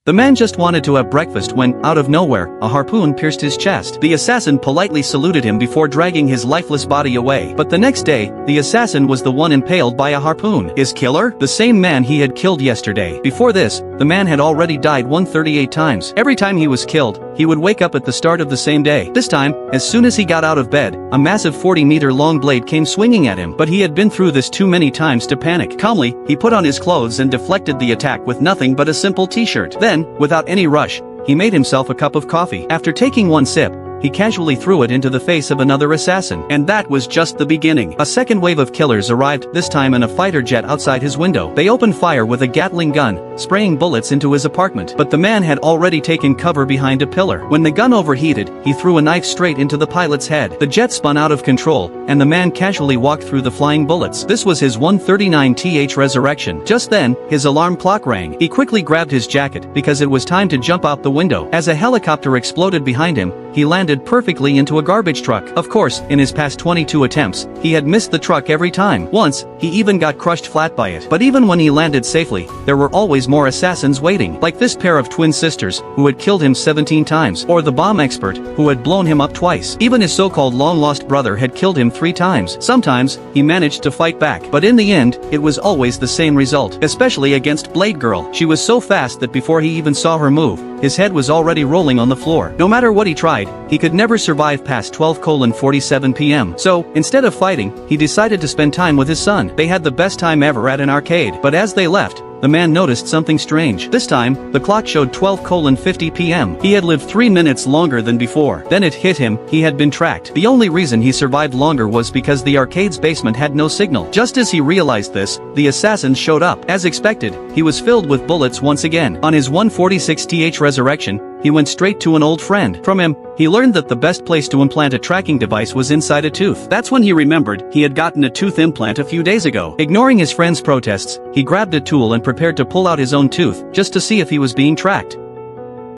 The man just wanted to have breakfast when, out of nowhere, a harpoon pierced his chest. The assassin politely saluted him before dragging his lifeless body away. But the next day, the assassin was the one impaled by a harpoon. His killer? The same man he had killed yesterday. Before this, the man had already died 138 times. Every time he was killed, he would wake up at the start of the same day. This time, as soon as he got out of bed, a massive 40-meter-long blade came swinging at him. But he had been through this too many times to panic. Calmly, he put on his clothes and deflected the attack with nothing but a simple t-shirt. Then, without any rush, he made himself a cup of coffee. After taking one sip, he casually threw it into the face of another assassin. And that was just the beginning. A second wave of killers arrived, this time in a fighter jet outside his window. They opened fire with a Gatling gun, spraying bullets into his apartment. But the man had already taken cover behind a pillar. When the gun overheated, he threw a knife straight into the pilot's head. The jet spun out of control, and the man casually walked through the flying bullets. This was his 139th resurrection. Just then, his alarm clock rang. He quickly grabbed his jacket, because it was time to jump out the window. As a helicopter exploded behind him, he landed perfectly into a garbage truck. Of course, in his past 22 attempts, he had missed the truck every time. Once, he even got crushed flat by it. But even when he landed safely, there were always more assassins waiting. Like this pair of twin sisters, who had killed him 17 times. Or the bomb expert, who had blown him up twice. Even his so-called long-lost brother had killed him 3 times. Sometimes, he managed to fight back. But in the end, it was always the same result. Especially against Blade Girl. She was so fast that before he even saw her move, his head was already rolling on the floor. No matter what he tried, he could never survive past 12:47 p.m. So, instead of fighting, he decided to spend time with his son. They had the best time ever at an arcade. But as they left, the man noticed something strange. This time, the clock showed 12:50 p.m. He had lived 3 minutes longer than before. Then it hit him, he had been tracked. The only reason he survived longer was because the arcade's basement had no signal. Just as he realized this, the assassin showed up. As expected, he was filled with bullets once again. On his 146th resurrection, he went straight to an old friend. From him, he learned that the best place to implant a tracking device was inside a tooth. That's when he remembered he had gotten a tooth implant a few days ago. Ignoring his friend's protests, he grabbed a tool and prepared to pull out his own tooth, just to see if he was being tracked.